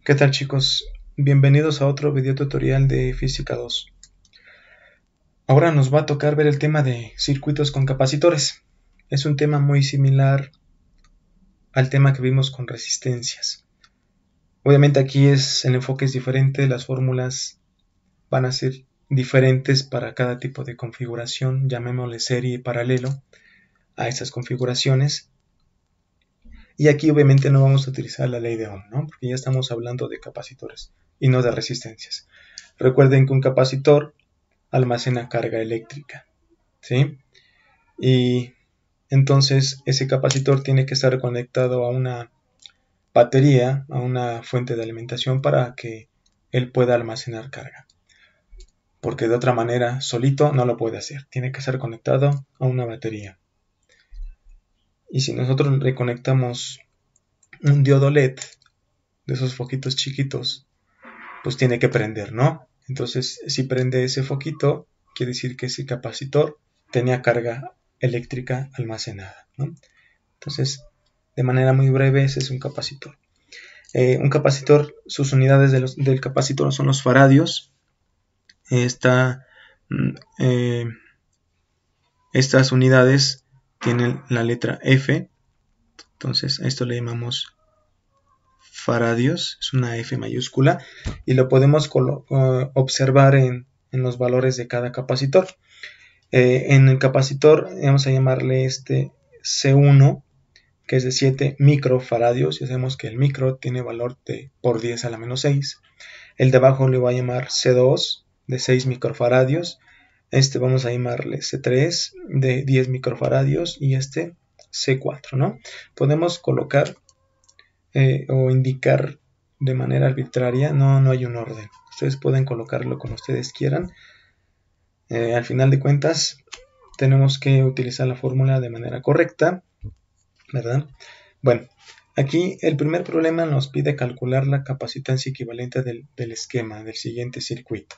¿Qué tal, chicos? Bienvenidos a otro video tutorial de Física 2. Ahora nos va a tocar ver el tema de circuitos con capacitores. Es un tema muy similar al tema que vimos con resistencias. Obviamente aquí el enfoque es diferente, las fórmulas van a ser diferentes para cada tipo de configuración, llamémosle serie y paralelo a esas configuraciones. Y aquí obviamente no vamos a utilizar la ley de Ohm, ¿no? Porque ya estamos hablando de capacitores y no de resistencias. Recuerden que un capacitor almacena carga eléctrica, ¿sí? Y entonces ese capacitor tiene que estar conectado a una batería, a una fuente de alimentación para que él pueda almacenar carga. Porque de otra manera, solito no lo puede hacer. Tiene que estar conectado a una batería. Y si nosotros le conectamos un diodo LED de esos foquitos chiquitos, pues tiene que prender, ¿no? Entonces, si prende ese foquito, quiere decir que ese capacitor tenía carga eléctrica almacenada, ¿no? Entonces, de manera muy breve, ese es un capacitor. Un capacitor, sus unidades del capacitor son los faradios. Estas unidades tienen la letra F, entonces a esto le llamamos faradios, es una F mayúscula, y lo podemos observar en los valores de cada capacitor. En el capacitor vamos a llamarle C1, que es de 7 microfaradios, y sabemos que el micro tiene valor de por 10 a la menos 6. El de abajo le voy a llamar C2, de 6 microfaradios. Vamos a llamarle C3, de 10 microfaradios, y C4, ¿no? Podemos colocar o indicar de manera arbitraria, no hay un orden. Ustedes pueden colocarlo como ustedes quieran. Al final de cuentas, tenemos que utilizar la fórmula de manera correcta, ¿verdad? Bueno, aquí el primer problema nos pide calcular la capacitancia equivalente del esquema del siguiente circuito.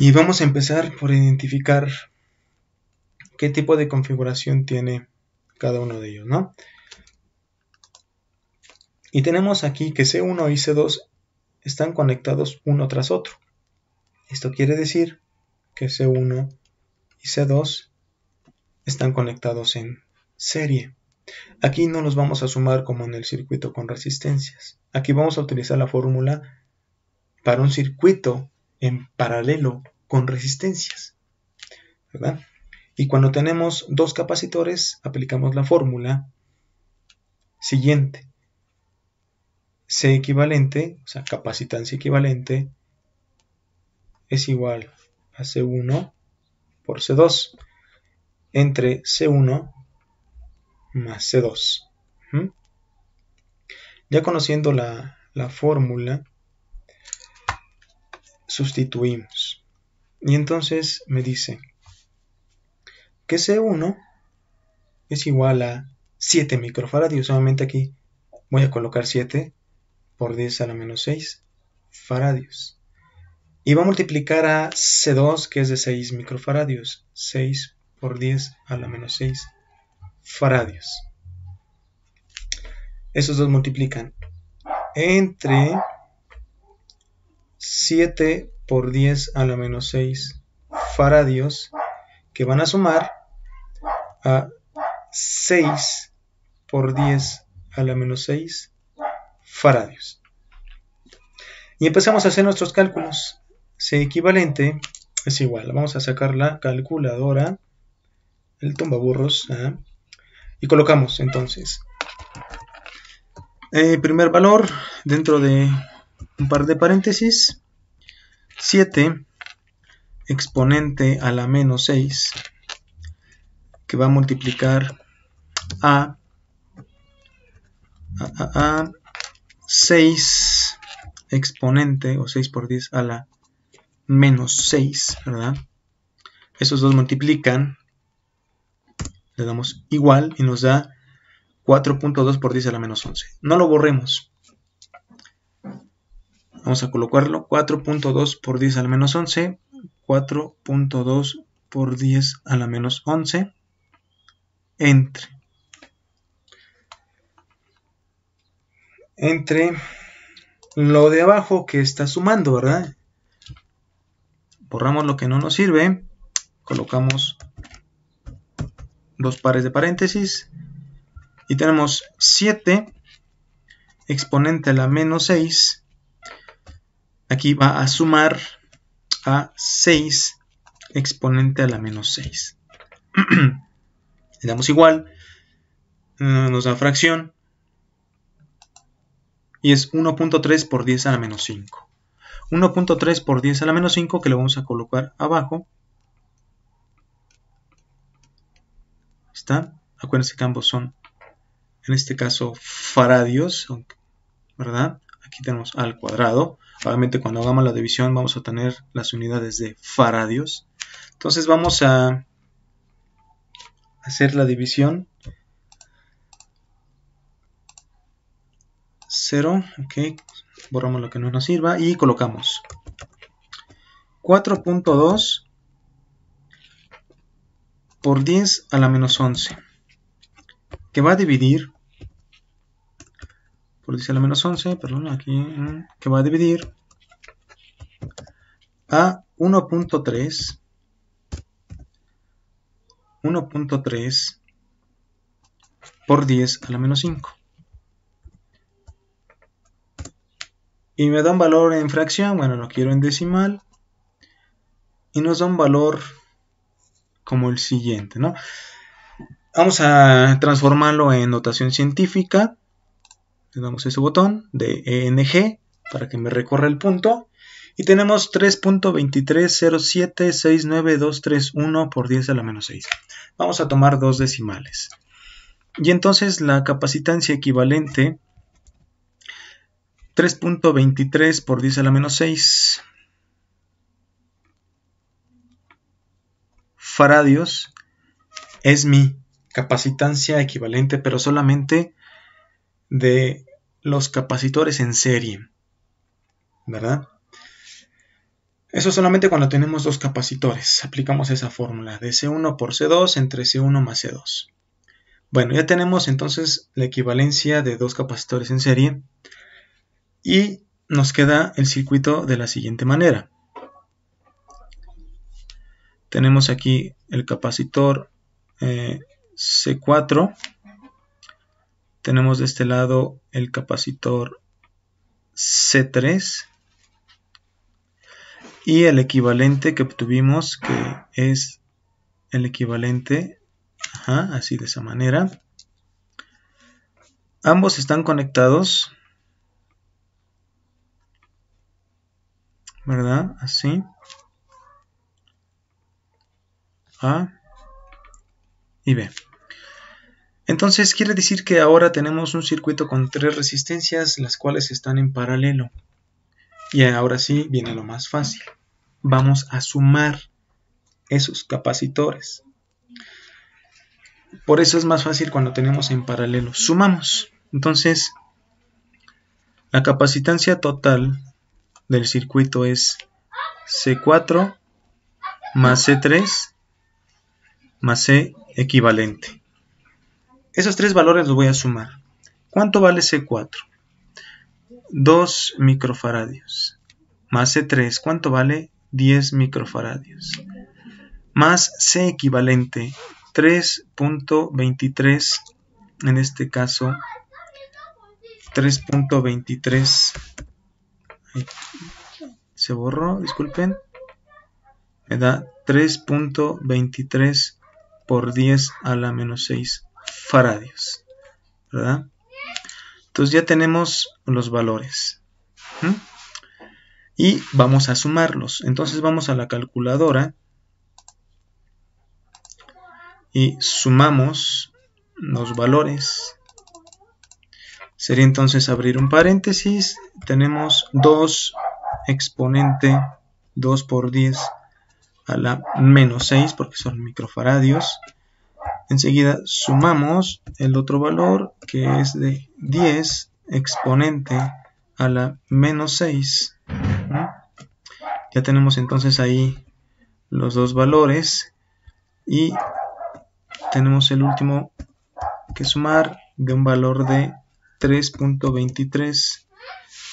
Y vamos a empezar por identificar qué tipo de configuración tiene cada uno de ellos, ¿no? Y tenemos aquí que C1 y C2 están conectados uno tras otro. Esto quiere decir que C1 y C2 están conectados en serie. Aquí no los vamos a sumar como en el circuito con resistencias. Aquí vamos a utilizar la fórmula para un circuito en paralelo con resistencias, ¿verdad? Y cuando tenemos dos capacitores, aplicamos la fórmula siguiente. C equivalente, o sea, capacitancia equivalente, es igual a C1 por C2 entre C1 más C2. Ya conociendo la fórmula, sustituimos. Y entonces me dice que C1 es igual a 7 microfaradios. Solamente aquí voy a colocar 7 por 10 a la menos 6 faradios. Y va a multiplicar a C2, que es de 6 microfaradios. 6 por 10 a la menos 6 faradios. Esos dos multiplican entre 7 por 10 a la menos 6 faradios, que van a sumar a 6 por 10 a la menos 6 faradios. Y empezamos a hacer nuestros cálculos. C equivalente es igual. Vamos a sacar la calculadora, el tumbaburros, y colocamos entonces primer valor dentro de un par de paréntesis, 7 exponente a la menos 6, que va a multiplicar a 6 exponente, o 6 por 10 a la menos 6, ¿verdad? Esos dos multiplican, le damos igual y nos da 4.2 por 10 a la menos 11. No lo borremos. Vamos a colocarlo. 4.2 por 10 a la menos 11. 4.2 por 10 a la menos 11. Entre. entre lo de abajo que está sumando, ¿verdad? Borramos lo que no nos sirve, colocamos dos pares de paréntesis y tenemos 7 exponente a la menos 6. Aquí va a sumar a 6 exponente a la menos 6. Le damos igual, nos da fracción y es 1.3 por 10 a la menos 5. 1.3 por 10 a la menos 5 que le vamos a colocar abajo. ¿Está? Acuérdense que ambos son, en este caso, faradios, ¿verdad? Aquí tenemos al cuadrado. Obviamente cuando hagamos la división vamos a tener las unidades de faradios. Entonces vamos a hacer la división. 0, ok, borramos lo que no nos sirva y colocamos 4.2 por 10 a la menos 11, que va a dividir, por 10 a la menos 11, perdón, aquí, que va a dividir a 1.3 por 10 a la menos 5. Y me da un valor en fracción, bueno, lo quiero en decimal. Y nos da un valor como el siguiente, ¿no? Vamos a transformarlo en notación científica. Le damos ese botón de ENG para que me recorra el punto. Y tenemos 3.230769231 por 10 a la menos 6. Vamos a tomar dos decimales. Y entonces la capacitancia equivalente, 3.23 por 10 a la menos 6 faradios, es mi capacitancia equivalente, pero solamente de los capacitores en serie, ¿verdad? Eso solamente cuando tenemos dos capacitores. Aplicamos esa fórmula de C1 por C2 entre C1 más C2. Bueno, ya tenemos entonces la equivalencia de dos capacitores en serie y nos queda el circuito de la siguiente manera. Tenemos aquí el capacitor C4. Tenemos de este lado el capacitor C3. Y el equivalente que obtuvimos, que es el equivalente, así de esa manera. Ambos están conectados, ¿verdad? Así. A y B. Entonces quiere decir que ahora tenemos un circuito con tres resistencias, las cuales están en paralelo. Y ahora sí viene lo más fácil. Vamos a sumar esos capacitores. Por eso es más fácil cuando tenemos en paralelo. Sumamos. Entonces, la capacitancia total del circuito es C4 más C3 más C equivalente. Esos tres valores los voy a sumar. ¿Cuánto vale C4? 2 microfaradios. Más C3, ¿cuánto vale? 10 microfaradios. Más C equivalente, 3.23, en este caso, 3.23. Se borró, disculpen. Me da 3.23 por 10 a la menos 6 faradios, ¿verdad? Entonces ya tenemos los valores. Y vamos a sumarlos. Entonces vamos a la calculadora y sumamos los valores. Sería entonces abrir un paréntesis. Tenemos 2 exponente 2 por 10 a la menos 6 porque son microfaradios. Enseguida sumamos el otro valor que es de 10 exponente a la menos 6. Ya tenemos entonces ahí los dos valores y tenemos el último que sumar de un valor de 3.23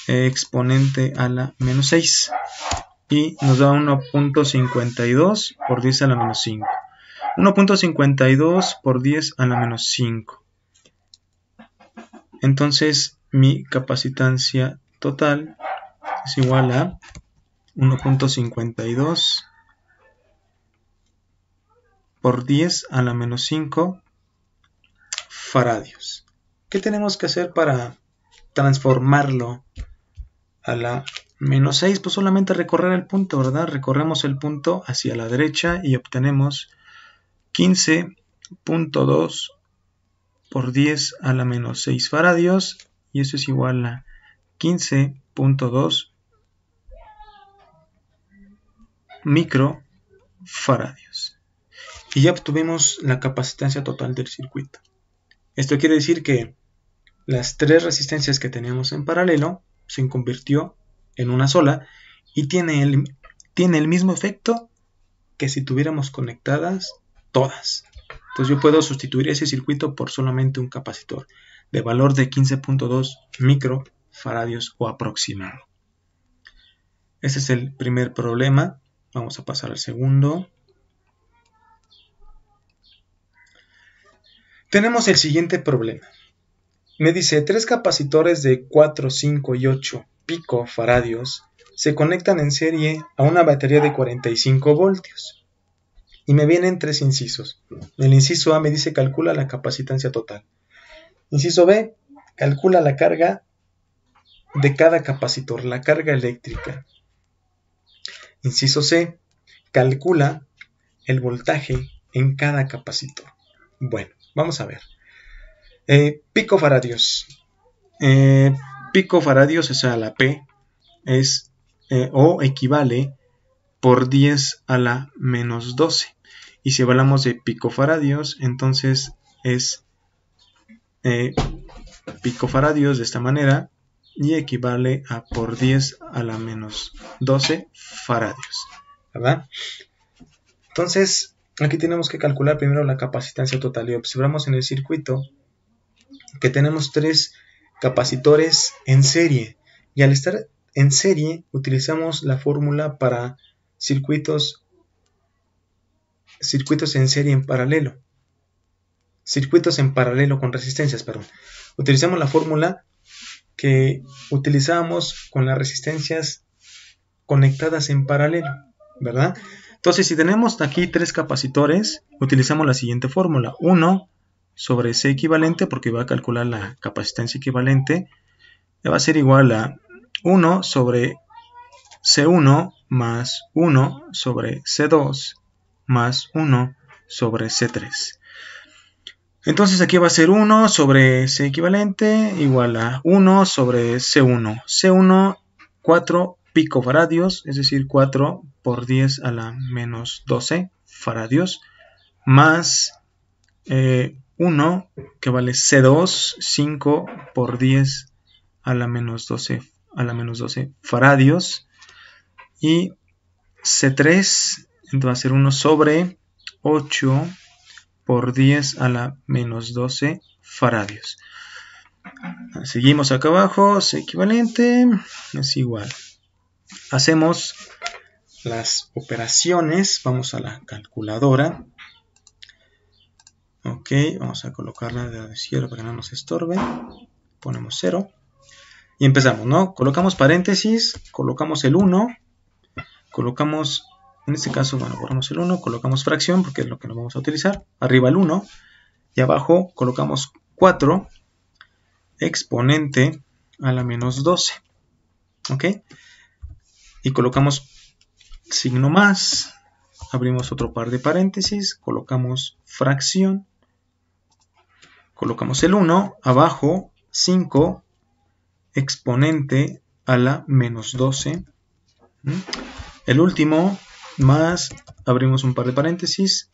exponente a la menos 6 y nos da 1.52 por 10 a la menos 5. 1.52 por 10 a la menos 5. Entonces mi capacitancia total es igual a 1.52 por 10 a la menos 5 faradios. ¿Qué tenemos que hacer para transformarlo a la menos 6? Pues solamente recorrer el punto, ¿verdad? Recorremos el punto hacia la derecha y obtenemos 15.2 por 10 a la menos 6 faradios, y eso es igual a 15.2 microfaradios. Y ya obtuvimos la capacitancia total del circuito. Esto quiere decir que las tres resistencias que teníamos en paralelo se convirtió en una sola y tiene el mismo efecto que si tuviéramos conectadas todas. Entonces yo puedo sustituir ese circuito por solamente un capacitor de valor de 15.2 microfaradios o aproximado. Ese es el primer problema. Vamos a pasar al segundo. Tenemos el siguiente problema. Me dice, 3 capacitores de 4, 5 y 8 picofaradios se conectan en serie a una batería de 45 voltios. Y me vienen 3 incisos. El inciso A me dice, calcula la capacitancia total. Inciso B, calcula la carga de cada capacitor, la carga eléctrica. Inciso C, calcula el voltaje en cada capacitor. Bueno, vamos a ver. Picofaradios. Picofaradios, o sea, la P es o equivale por 10 a la menos 12. Y si hablamos de picofaradios, entonces es picofaradios de esta manera y equivale a por 10 a la menos 12 faradios, ¿verdad? Entonces, aquí tenemos que calcular primero la capacitancia total y observamos en el circuito que tenemos 3 capacitores en serie, y al estar en serie utilizamos la fórmula para circuitos en serie en paralelo. Circuitos en paralelo con resistencias, perdón. Utilizamos la fórmula que utilizábamos con las resistencias conectadas en paralelo, ¿verdad? Entonces, si tenemos aquí 3 capacitores, utilizamos la siguiente fórmula. 1 sobre C equivalente, porque va a calcular la capacitancia equivalente, va a ser igual a 1 sobre C1 más 1 sobre C2 más 1 sobre C3. Entonces aquí va a ser 1 sobre C equivalente igual a 1 sobre C1. C1, 4 picofaradios, es decir, 4 por 10 a la menos 12 faradios, más 1 que vale C2, 5 por 10 a la menos 12 faradios, y C3 entonces va a ser 1 sobre 8 por 10 a la menos 12 faradios. Seguimos acá abajo, C equivalente es igual. Hacemos las operaciones, vamos a la calculadora. Ok, vamos a colocarla de lado izquierdo para que no nos estorbe. Ponemos 0 y empezamos, ¿no? Colocamos paréntesis, colocamos el 1, colocamos, en este caso, bueno, borramos el 1, colocamos fracción porque es lo que nos vamos a utilizar, arriba el 1 y abajo colocamos 4 exponente a la menos 12, ¿ok? Y colocamos signo más, abrimos otro par de paréntesis, colocamos fracción, colocamos el 1, abajo 5 exponente a la menos 12, el último más, abrimos un par de paréntesis,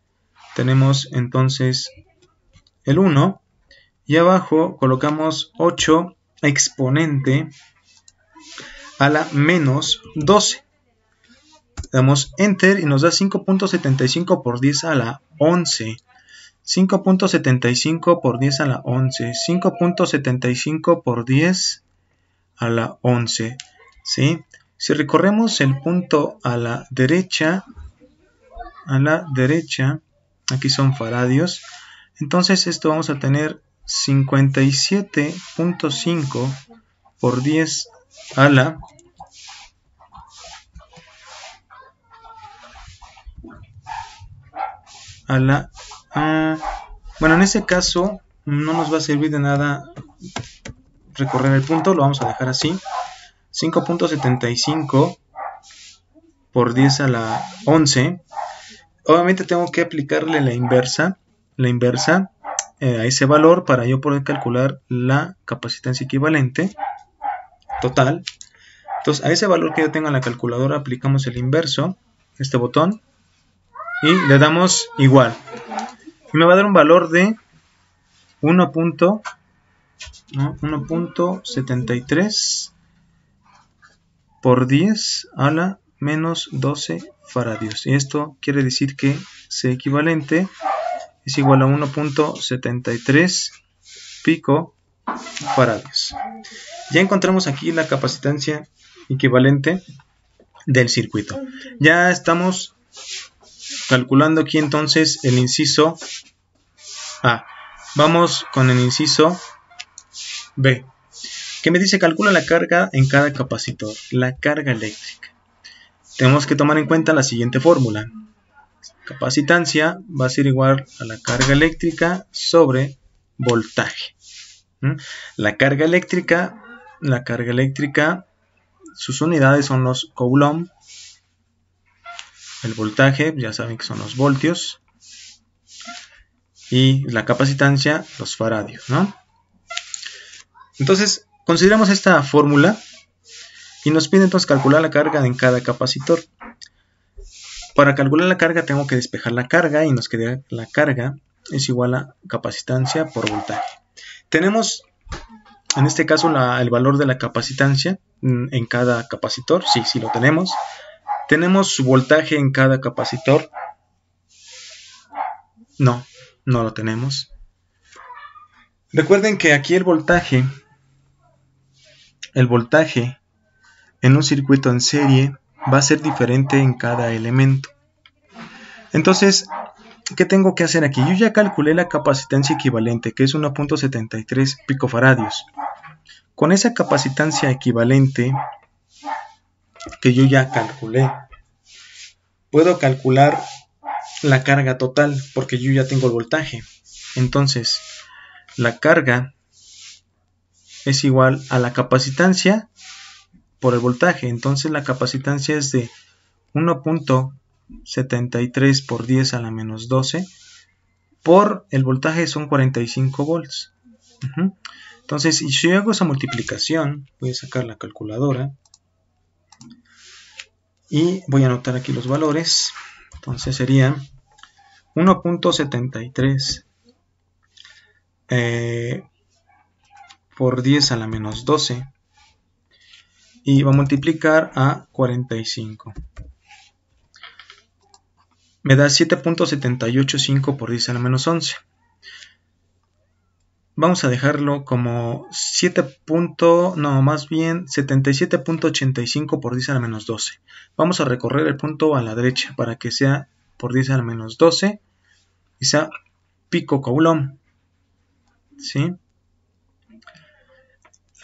tenemos entonces el 1 y abajo colocamos 8 exponente a la menos 12. Damos enter y nos da 5.75 por 10 a la 11. 5.75 por 10 a la 11. 5.75 por 10 a la 11. ¿Sí? Si recorremos el punto a la derecha, aquí son faradios, entonces esto vamos a tener 57.5 por 10 a la bueno, en este caso no nos va a servir de nada recorrer el punto, lo vamos a dejar así. 5.75 por 10 a la 11. Obviamente tengo que aplicarle la inversa a ese valor para yo poder calcular la capacitancia equivalente total. Entonces, a ese valor que yo tengo en la calculadora aplicamos el inverso, este botón, y le damos igual. Y me va a dar un valor de 1.73 por 10 a la menos 12 faradios. Y esto quiere decir que C equivalente es igual a 1.73 picofaradios. Ya encontramos aquí la capacitancia equivalente del circuito. Ya estamos calculando aquí entonces el inciso A. Vamos con el inciso B, que me dice calcula la carga en cada capacitor, la carga eléctrica. Tenemos que tomar en cuenta la siguiente fórmula. Capacitancia va a ser igual a la carga eléctrica sobre voltaje. La carga eléctrica, sus unidades son los coulomb. El voltaje, ya saben que son los voltios. Y la capacitancia, los faradios, ¿no? Entonces, consideramos esta fórmula y nos pide entonces calcular la carga en cada capacitor. Para calcular la carga tengo que despejar la carga y nos queda la carga es igual a capacitancia por voltaje. Tenemos en este caso el valor de la capacitancia en cada capacitor, sí lo tenemos. Tenemos su voltaje en cada capacitor. No lo tenemos. Recuerden que aquí el voltaje en un circuito en serie va a ser diferente en cada elemento. Entonces, ¿qué tengo que hacer aquí? Yo ya calculé la capacitancia equivalente, que es 1.73 picofaradios. Con esa capacitancia equivalente que yo ya calculé, puedo calcular la carga total, porque yo ya tengo el voltaje. Entonces, la carga es igual a la capacitancia por el voltaje. Entonces la capacitancia es de 1.73 por 10 a la menos 12 por el voltaje son 45 volts. Entonces, si yo hago esa multiplicación, voy a sacar la calculadora y voy a anotar aquí los valores. Entonces sería 1.73 por 10 a la menos 12 y va a multiplicar a 45. Me da 7.785 por 10 a la menos 11. Vamos a dejarlo como 77.85 por 10 a la menos 12. Vamos a recorrer el punto a la derecha para que sea por 10 a la menos 12 y sea picocoulomb. ¿Sí?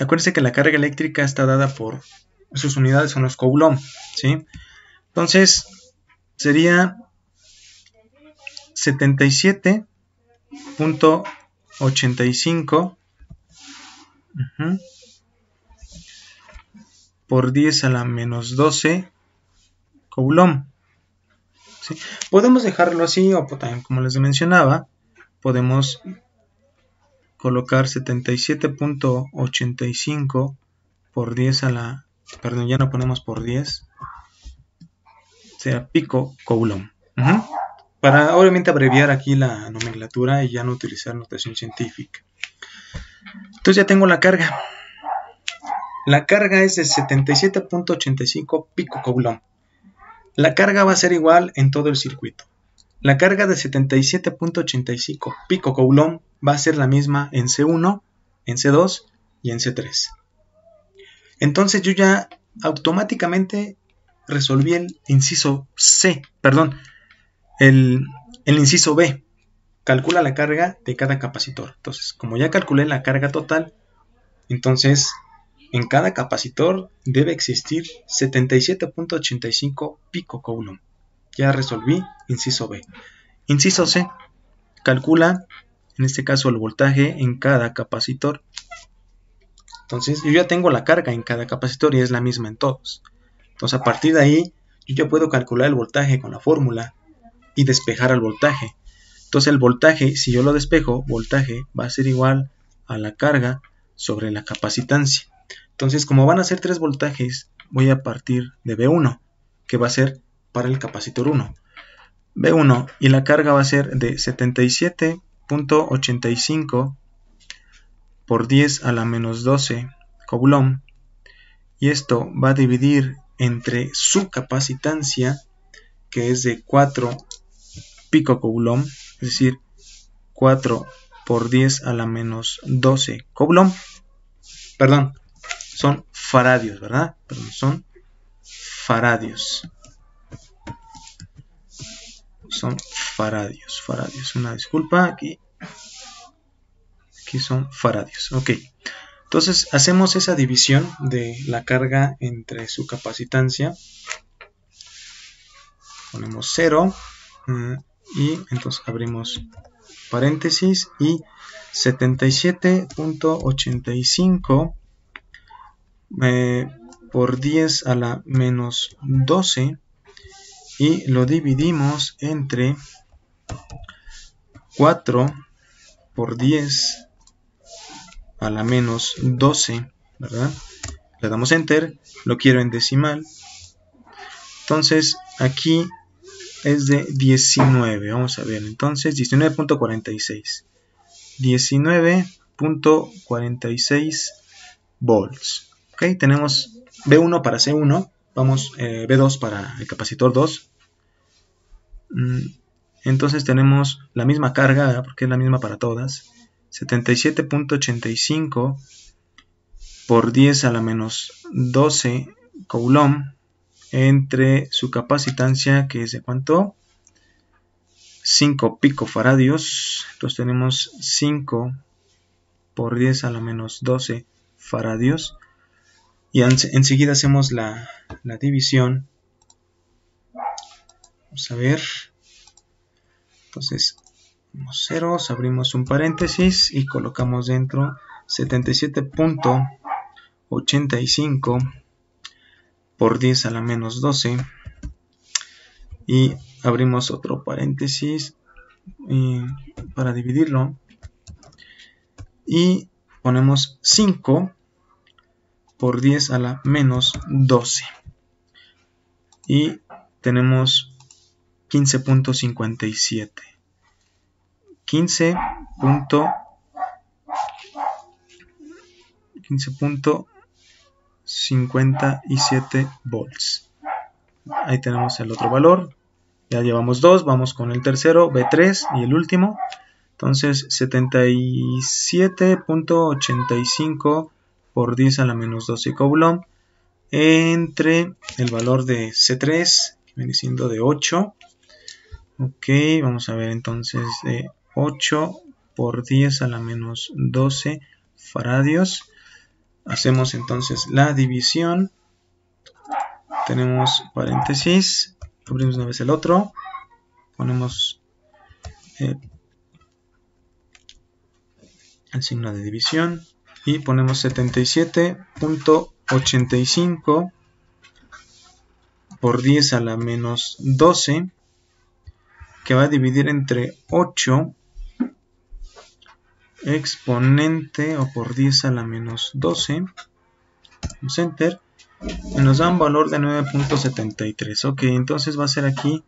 Acuérdense que la carga eléctrica está dada por sus unidades, son los coulomb. ¿Sí? Entonces sería 77.85 por 10 a la menos 12 coulomb. ¿Sí? Podemos dejarlo así o también, como les mencionaba, podemos colocar 77.85 por 10 a la... Perdón, ya no ponemos por 10. Será pico coulomb. Para obviamente abreviar aquí la nomenclatura y ya no utilizar notación científica. Entonces ya tengo la carga. La carga es de 77.85 picocoulomb. La carga va a ser igual en todo el circuito. La carga de 77.85 picocoulomb va a ser la misma en C1, en C2 y en C3. Entonces yo ya automáticamente resolví el inciso C, perdón, el inciso B. Calcula la carga de cada capacitor. Entonces, como ya calculé la carga total, entonces en cada capacitor debe existir 77.85 picocoulomb. Ya resolví inciso B. Inciso C. Calcula, en este caso, el voltaje en cada capacitor. Entonces, yo ya tengo la carga en cada capacitor y es la misma en todos. Entonces, a partir de ahí, yo ya puedo calcular el voltaje con la fórmula y despejar al voltaje. Entonces, el voltaje, si yo lo despejo, voltaje va a ser igual a la carga sobre la capacitancia. Entonces, como van a ser 3 voltajes, voy a partir de B1, que va a ser para el capacitor 1. B1 y la carga va a ser de 77.85 por 10 a la menos 12 coulomb. Y esto va a dividir entre su capacitancia, que es de 4 picocoulomb, es decir, 4 por 10 a la menos 12 coulomb. Perdón, son faradios, ¿verdad? Perdón, son faradios. Son faradios. Una disculpa, aquí son faradios. Ok. Entonces hacemos esa división de la carga entre su capacitancia. Ponemos 0 y entonces abrimos paréntesis y 77.85 por 10 a la menos 12 y lo dividimos entre 4 por 10 a la menos 12, ¿verdad? Le damos enter, lo quiero en decimal. Entonces aquí es de 19, vamos a ver, entonces 19.46. 19.46 volts. Ok, tenemos B1 para C1, vamos B2 para el capacitor 2. Entonces tenemos la misma carga, ¿verdad? Porque es la misma para todas. 77.85 por 10 a la menos 12 coulomb entre su capacitancia, que es de ¿cuánto? 5 picofaradios. Entonces tenemos 5 por 10 a la menos 12 faradios. Y enseguida hacemos la división. Vamos a ver. Entonces, ceros, abrimos un paréntesis y colocamos dentro 77.85 por 10 a la menos 12 y abrimos otro paréntesis para dividirlo y ponemos 5 por 10 a la menos 12 y tenemos 15.57 15.57 volts. Ahí tenemos el otro valor. Ya llevamos 2, vamos con el tercero, B3 y el último. Entonces 77.85 por 10 a la menos 12 coulomb entre el valor de C3, que viene siendo de 8. Ok, vamos a ver entonces de 8 por 10 a la menos 12 faradios. Hacemos entonces la división. Tenemos paréntesis. Abrimos una vez el otro. Ponemos el signo de división. Y ponemos 77.85 por 10 a la menos 12. Que va a dividir entre 8 exponente o por 10 a la menos 12. Vamos a enter. Y nos da un valor de 9.73. Ok, entonces va a ser aquí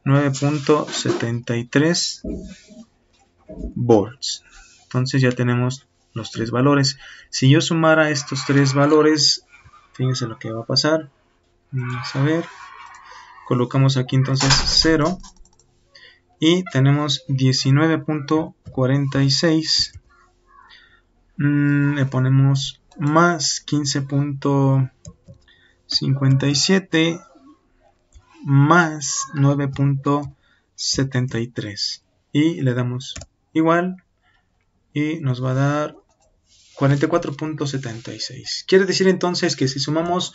9.73 volts. Entonces ya tenemos los 3 valores. Si yo sumara estos 3 valores, fíjense lo que va a pasar. Vamos a ver. Colocamos aquí entonces 0. y tenemos 19.46. Le ponemos más 15.57 más 9.73 y le damos igual y nos va a dar 44.76. Quiere decir entonces que si sumamos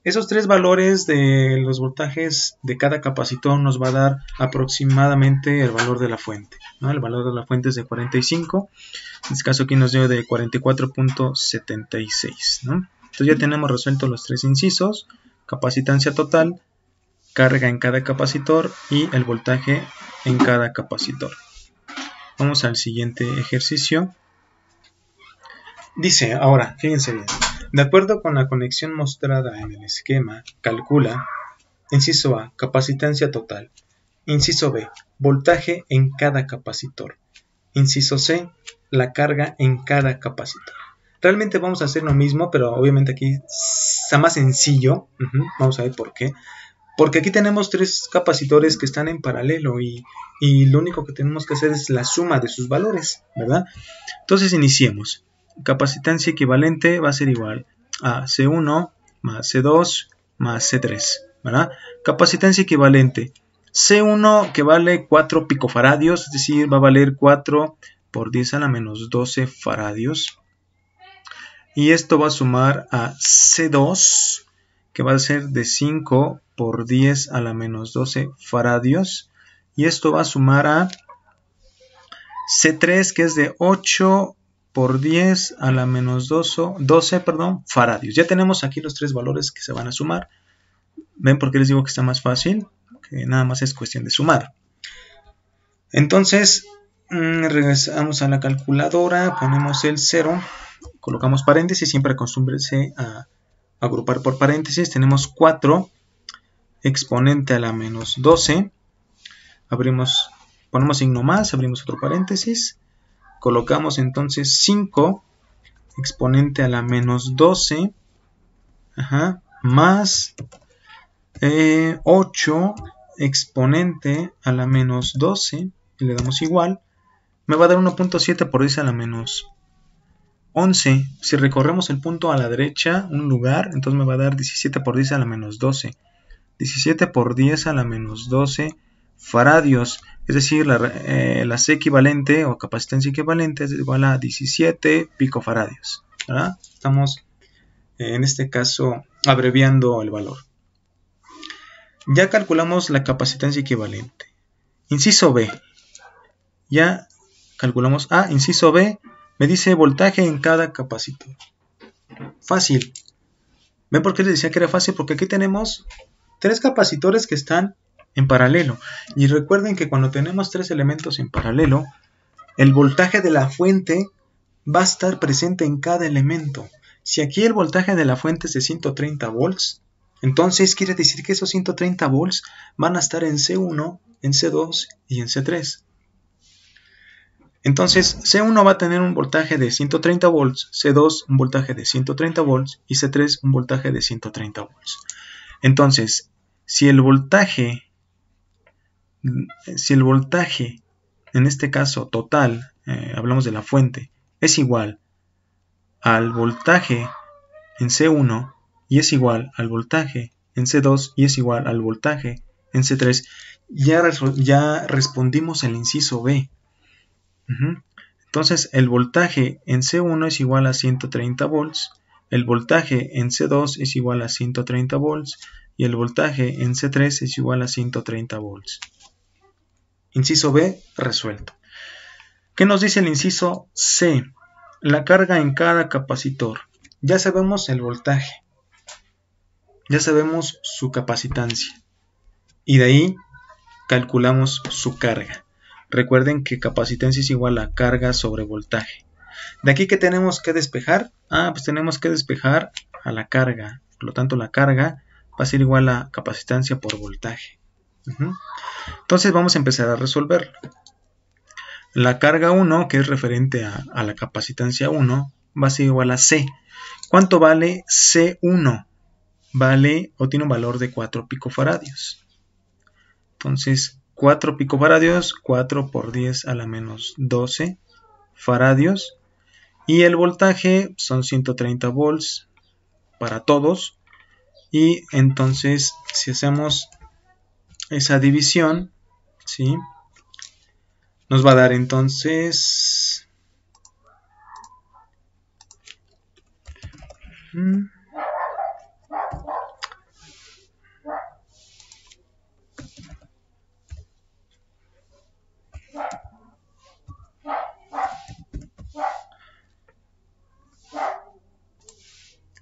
esos tres valores de los voltajes de cada capacitor nos va a dar aproximadamente el valor de la fuente, ¿no? El valor de la fuente es de 45, en este caso aquí nos dio de 44.76, ¿no? Entonces ya tenemos resueltos los tres incisos: capacitancia total, carga en cada capacitor y el voltaje en cada capacitor. Vamos al siguiente ejercicio. Dice, ahora, fíjense bien, de acuerdo con la conexión mostrada en el esquema, calcula, inciso A, capacitancia total, inciso B, voltaje en cada capacitor, inciso C, la carga en cada capacitor. Realmente vamos a hacer lo mismo, pero obviamente aquí está más sencillo. Vamos a ver por qué. Porque aquí tenemos tres capacitores que están en paralelo y lo único que tenemos que hacer es la suma de sus valores, ¿verdad? Entonces iniciemos. Capacitancia equivalente va a ser igual a C1 más C2 más C3, ¿verdad? Capacitancia equivalente. C1 que vale 4 picofaradios, es decir, va a valer 4 por 10 a la menos 12 faradios. Y esto va a sumar a C2, que va a ser de 5 por 10 a la menos 12 faradios. Y esto va a sumar a C3, que es de 8 por 10 a la menos 12 faradios. Ya tenemos aquí los tres valores que se van a sumar. ¿Ven por qué les digo que está más fácil? Que nada más es cuestión de sumar. Entonces, regresamos a la calculadora, ponemos el 0, colocamos paréntesis, siempre acostúmbrense a agrupar por paréntesis. Tenemos 4 exponente a la menos 12, ponemos signo más, abrimos otro paréntesis, colocamos entonces 5 exponente a la menos 12, más 8 exponente a la menos 12, y le damos igual, me va a dar 1.7 por 10 a la menos 11. Si recorremos el punto a la derecha, un lugar, entonces me va a dar 17 por 10 a la menos 12. 17 por 10 a la menos 12 faradios, es decir, la C equivalente o capacitancia equivalente es igual a 17 picofaradios, ¿verdad? Estamos en este caso abreviando el valor. Ya calculamos la capacitancia equivalente. Inciso B. Ya calculamos A. Inciso B me dice voltaje en cada capacitor. Fácil. ¿Ven por qué les decía que era fácil? Porque aquí tenemos tres capacitores que están en paralelo. Y recuerden que cuando tenemos tres elementos en paralelo, el voltaje de la fuente va a estar presente en cada elemento. Si aquí el voltaje de la fuente es de 130 volts, entonces quiere decir que esos 130 volts van a estar en C1, en C2 y en C3. Entonces C1 va a tener un voltaje de 130 volts, C2 un voltaje de 130 volts y C3 un voltaje de 130 volts. Entonces, si el voltaje en este caso total, hablamos de la fuente, es igual al voltaje en C1 y es igual al voltaje en C2 y es igual al voltaje en C3, ya respondimos el inciso B. Entonces el voltaje en C1 es igual a 130 volts, el voltaje en C2 es igual a 130 volts y el voltaje en C3 es igual a 130 volts. Inciso B resuelto. ¿Qué nos dice el inciso C? La carga en cada capacitor. Ya sabemos el voltaje, ya sabemos su capacitancia y de ahí calculamos su carga. Recuerden que capacitancia es igual a carga sobre voltaje. De aquí, ¿qué tenemos que despejar? Pues tenemos que despejar a la carga. Por lo tanto, la carga va a ser igual a capacitancia por voltaje. Entonces vamos a empezar a resolverlo. La carga 1, que es referente a la capacitancia 1, va a ser igual a C. ¿Cuánto vale C1? Vale o tiene un valor de 4 picofaradios. Entonces 4 picofaradios, 4 por 10 a la menos 12 faradios. Y el voltaje son 130 volts para todos. Y entonces, si hacemos esa división, ¿sí?, nos va a dar entonces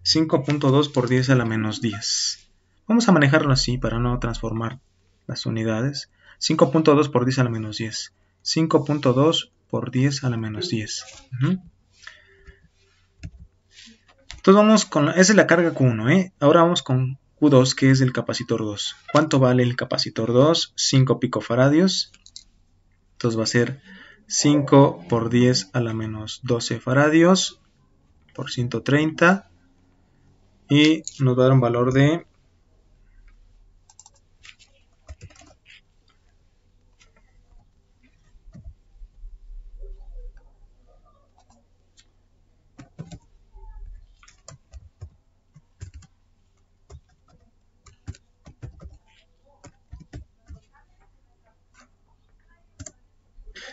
5.2 por 10 a la menos 10. Vamos a manejarlo así para no transformar las unidades. 5.2 por 10 a la menos 10. 5.2 por 10 a la menos 10. Entonces vamos con esa es la carga Q1, Ahora vamos con Q2, que es el capacitor 2. ¿Cuánto vale el capacitor 2? 5 picofaradios. Entonces va a ser 5 por 10 a la menos 12 faradios por 130. Y nos va a dar un valor de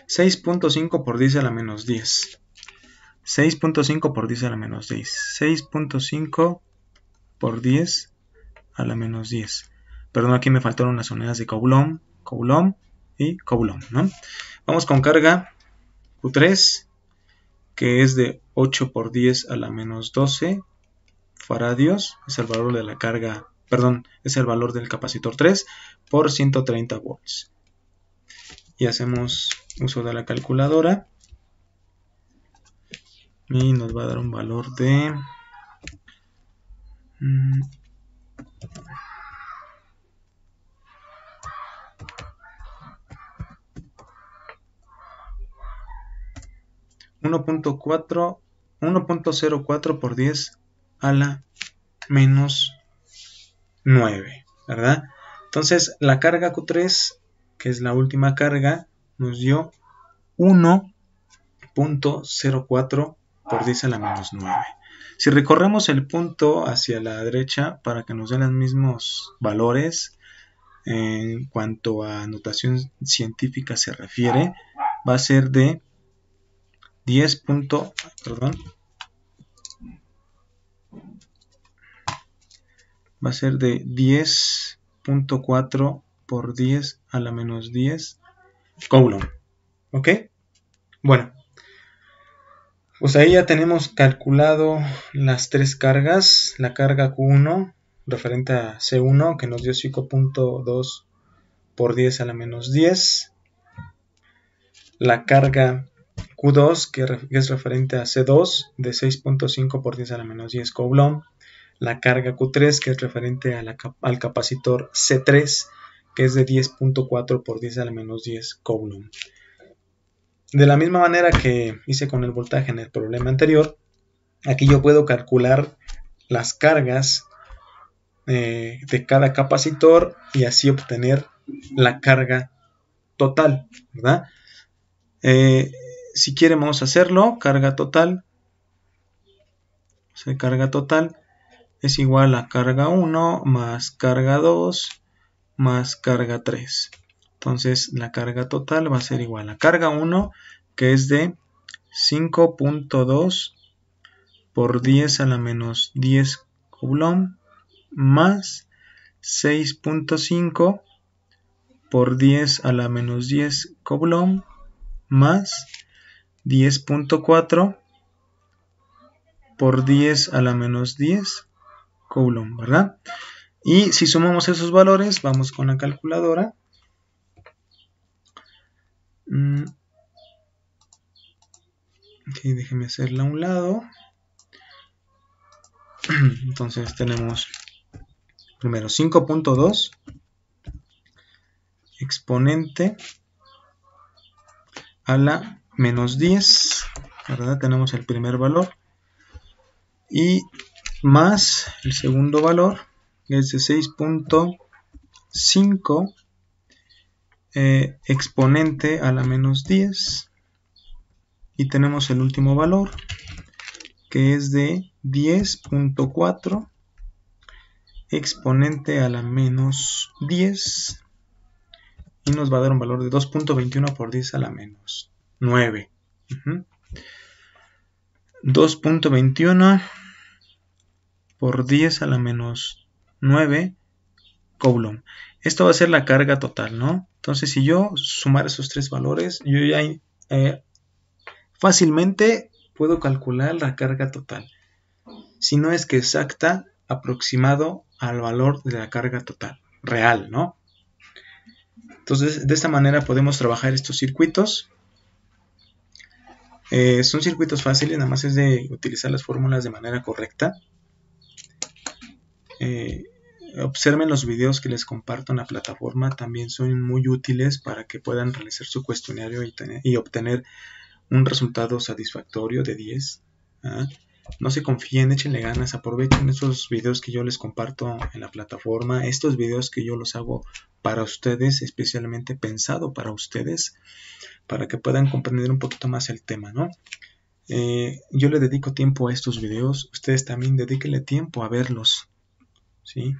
6.5 por 10 a la menos 10. 6.5 por 10 a la menos 10. 6.5 por 10 a la menos 10. Perdón, aquí me faltaron las unidades de Coulomb, Coulomb y Coulomb, ¿no? Vamos con carga Q3, que es de 8 por 10 a la menos 12 faradios. Es el valor de la carga, perdón, es el valor del capacitor 3 por 130 volts. Y hacemos uso de la calculadora. Y nos va a dar un valor de 1.04 por 10 a la menos 9, ¿verdad? Entonces la carga Q3, que es la última carga, nos dio 1.04 por 10 a la menos 9. Si recorremos el punto hacia la derecha para que nos den los mismos valores en cuanto a notación científica se refiere, va a ser de 10.4 por 10 a la menos 10 Coulomb. ¿Ok? Bueno, pues ahí ya tenemos calculado las tres cargas. La carga Q1 referente a C1, que nos dio 5.2 por 10 a la menos 10. La carga Q2, que es referente a C2, de 6.5 por 10 a la menos 10 Coulomb. La carga Q3, que es referente a al capacitor C3, que es de 10.4 por 10 a la menos 10 Coulomb. De la misma manera que hice con el voltaje en el problema anterior, aquí yo puedo calcular las cargas de cada capacitor y así obtener la carga total, ¿verdad? Si quieren vamos a hacerlo. Carga total, carga total es igual a carga 1 más carga 2 más carga 3. Entonces la carga total va a ser igual a carga 1, que es de 5.2 por 10 a la menos 10 Coulomb, más 6.5 por 10 a la menos 10 Coulomb, más 10.4 por 10 a la menos 10 Coulomb, ¿verdad? Y si sumamos esos valores, vamos con la calculadora. Okay, déjeme hacerla a un lado. Entonces tenemos primero 5.2 exponente a la menos 10, ¿verdad? Tenemos el primer valor. Y más el segundo valor, que es de 6.5 exponente a la menos 10 y tenemos el último valor que es de 10.4 exponente a la menos 10 y nos va a dar un valor de 2.21 por 10 a la menos 9. 2.21 por 10 a la menos 9 Coulomb. Esto va a ser la carga total, ¿no? Entonces, si yo sumar esos tres valores, yo ya fácilmente puedo calcular la carga total. Si no es que exacta, aproximado al valor de la carga total, real, ¿no? Entonces, de esta manera podemos trabajar estos circuitos. Son circuitos fáciles, nada más es de utilizar las fórmulas de manera correcta. Observen los videos que les comparto en la plataforma, también son muy útiles para que puedan realizar su cuestionario y obtener un resultado satisfactorio de 10. No se confíen, échenle ganas, aprovechen esos videos que yo les comparto en la plataforma, estos videos que yo los hago para ustedes, especialmente pensado para ustedes, para que puedan comprender un poquito más el tema, ¿no? Yo le dedico tiempo a estos videos, ustedes también dedíquenle tiempo a verlos, ¿sí?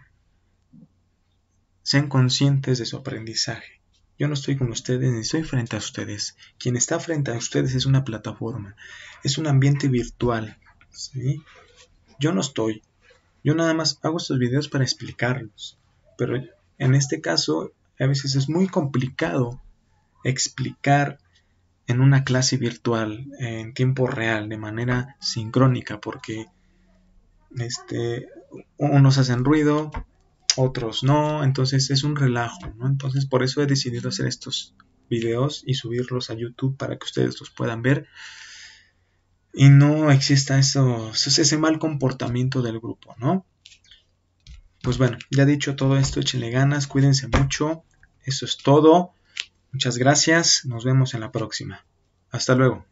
Sean conscientes de su aprendizaje. Yo no estoy con ustedes ni estoy frente a ustedes. Quien está frente a ustedes es una plataforma, es un ambiente virtual, ¿sí? Yo no estoy. Yo nada más hago estos videos para explicarlos. Pero en este caso, a veces es muy complicado explicar en una clase virtual, en tiempo real, de manera sincrónica, porque unos hacen ruido, otros no, entonces es un relajo, ¿no? Entonces por eso he decidido hacer estos videos y subirlos a YouTube para que ustedes los puedan ver y no exista ese mal comportamiento del grupo, ¿no? Pues bueno, ya dicho todo esto, échenle ganas, cuídense mucho, eso es todo, muchas gracias, nos vemos en la próxima, hasta luego.